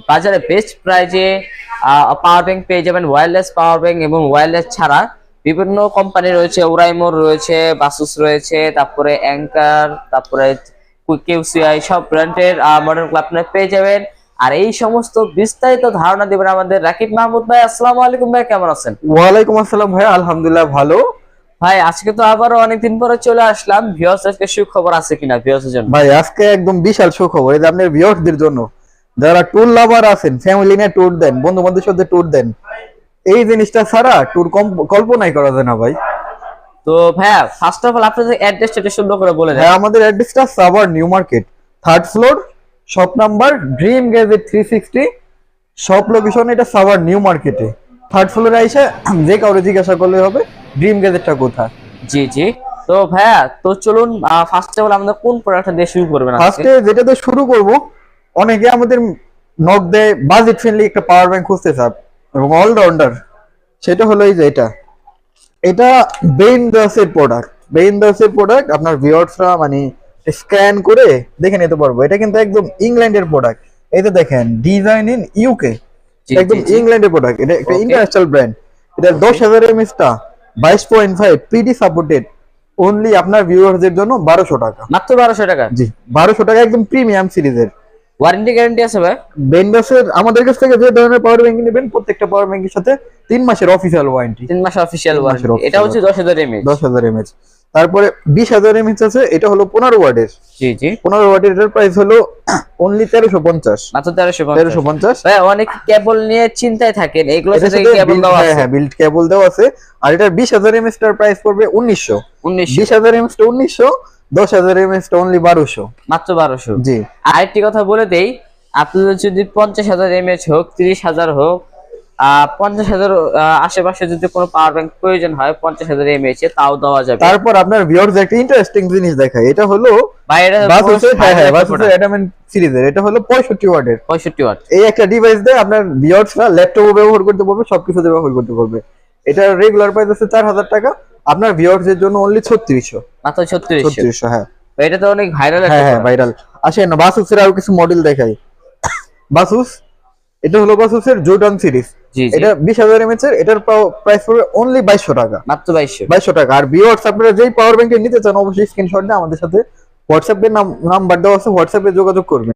বাজারে বেস্ট প্রাইজে power bank পেয়ে যাবেন, ওয়্যারলেস পাওয়ার ব্যাংক এবং ওয়্যারলেস ছাড়া বিভিন্ন কোম্পানি রয়েছে, ওরাইমোর রয়েছে, বাসুস রয়েছে, তারপরে অ্যাঙ্কার, তারপরে কিউসিআই, সব ব্র্যান্ডের মডেলগুলো আপনারা পেয়ে যাবেন। আর এই সমস্ত বিস্তারিত ধারণা দিবেন আমাদের রাকিব মাহমুদ ভাই। আসসালামু আলাইকুম ভাই, কেমন আছেন? ওয়ালাইকুম আসসালাম ভাই, আলহামদুলিল্লাহ ভালো। ভাই আজকে তো আবারও অনেকদিন পরে চলে আসলাম, ভিউয়ার্স আজকে সুখবর আছে কিনা ভিউয়ার্সের জন্য? ভাই আজকে একদম বিশাল সুখবর, এই যে আপনার ভিউয়ারদের জন্য, যারা ট্যুর লাভার আছেন, ফ্যামিলি নিয়ে ট্যুর দেন, বন্ধু বান্ধবের সাথে ট্যুর দেন, এই জিনিসটা ছাড়া ট্যুর কল্পনাই করা যায় না ভাই। তো ভাইয়া ফার্স্ট অফ অল আপনাদের অ্যাড্রেসটা একটু সুন্দর করে বলে দেন। হ্যাঁ, আমাদের অ্যাড্রেসটা Savar new market, 3rd floor, shop number dream gadget 360, shop location এটা সাভার নিউ মার্কেটে। 3rd ফ্লোরে এসে যে কাউরে জিজ্ঞাসা করলে হবে ড্রিম গ্যাজেটটা কোথায়। জি জি। তো ভাইয়া তো চলুন ফার্স্ট অফ অল আমরা কোন প্রোডাক্টটা দিয়ে শুরু করবেন আজকে? ফার্স্টে যেটাতে শুরু করব, অনেকে আমাদের নক দেয় বাজেট ফ্রেন্ডলি একটা পাওয়ার ব্যাংক খুঁজতে চায় এবং অলরাউন্ডার, সেটা হলো এই যে এটা বেইনদাসের প্রোডাক্ট। বেইনদাসের প্রোডাক্ট আপনার ভিউয়ার্সরা মানে স্ক্যান করে দেখে নিতে পারবো। এটা কিন্তু একদম ইংল্যান্ডের প্রোডাক্ট। এই যে দেখেন, ডিজাইন ইন ইউকে, জি, একদম জি, জি। ইংল্যান্ডের প্রোডাক্ট। এটা একটা Okay. International brand. এটা 10,000 mAh টা 22.5 পিডি সাপোর্টেড, অনলি আপনার ভিউয়ারদের জন্য 1200 টাকা। মাত্র 1200 টাকা? জি, 1200 টাকা, একদম প্রিমিয়াম সিরিজের। ওয়ারেন্টি গ্যারান্টি আছে ভাই? বেন্ডাসের আমাদের কাছ থেকে যে ধরনের পাওয়ার ব্যাংক নেবেন, প্রত্যেকটা পাওয়ার ব্যাংকের সাথে 3 মাসের অফিসিয়াল ওয়ারেন্টি। 3 মাস অফিশিয়াল 3 মাসের ওয়ারেন্টি। এটা official হচ্ছে 10,000 এমএএইচ। 10,000 mAh। তারপরে 20,000 mAh আছে, এটা হলো 15 ওয়াটের। জি জি। 15 ওয়াটের, এটার প্রাইস হলো অনলি 1350। মাত্র 1350। 1350। ভাই অনেক কেবল নিয়ে চিন্তায় থাকেন, এগুলোর এটার সাথে সাথে কেবল দেওয়া হ্যাঁ আছে? হ্যাঁ, বিল্ড কেবল দেওয়া আছে। আর এটার 20,000 mAh টার প্রাইস পড়বে 1900। 1900। 20,000 mAh টা 1900, 10,000 mAh টা অনলি 1200। মাত্র 1200। জি। আরেকটি কথা বলে দেই, আপনাদের যদি 50,000 এমএএইচ হোক, 30,000 হোক, 50,000 আশেপাশে যদি কোনো পাওয়ার ব্যাংক প্রয়োজন হয় 50,000 এমএএইচ, তাও দেওয়া যাবে। তারপর আপনার ভিউয়ার্স একটা ইন্টারেস্টিং জিনিস দেখায়। এটা হলো ভাই এটা বাসুসের, হ্যাঁ হ্যাঁ, বাসুসের প্রোডাক্ট। অ্যাডামেন্ট সিরিজের। এটা হলো 65 ওয়াটের। 65 ওয়াট। এই একটা ডিভাইস দিয়ে আপনার ভিউয়ার্সরা ল্যাপটপও ব্যবহার করতে পারবে, সবকিছুতে ব্যবহার করতে পারবে। এটার রেগুলার প্রাইস আছে 4,000 টাকা, আপনার ভিউয়ার্সদের জন্য অনলি 3600। মাত্র 3600। 3600, হ্যাঁ এটা তো অনেক ভাইরাল একটা হ্যাঁ হ্যাঁ, product। ভাইরাল। আসেন বাসুসের আরো কিছু মডেল দেখাই। বাসুস, এটা হলো বাসুসের জোর্ডান সিরিজ। জি জি। এটা 20,000 mAh এর, এটার প্রাইস পড়বে অনলি 2200 টাকা। মাত্র 2200। 2200 টাকা। আর ভিউয়ার্স আপনারা যেই পাওয়ার ব্যাংকে নিতে চান, অবশ্যই স্ক্রিনশট দিয়ে আমাদের সাথে হোয়াটসঅ্যাপে নাম্বার দেওয়া আছে, হোয়াটসঅ্যাপে যোগাযোগ করবেন।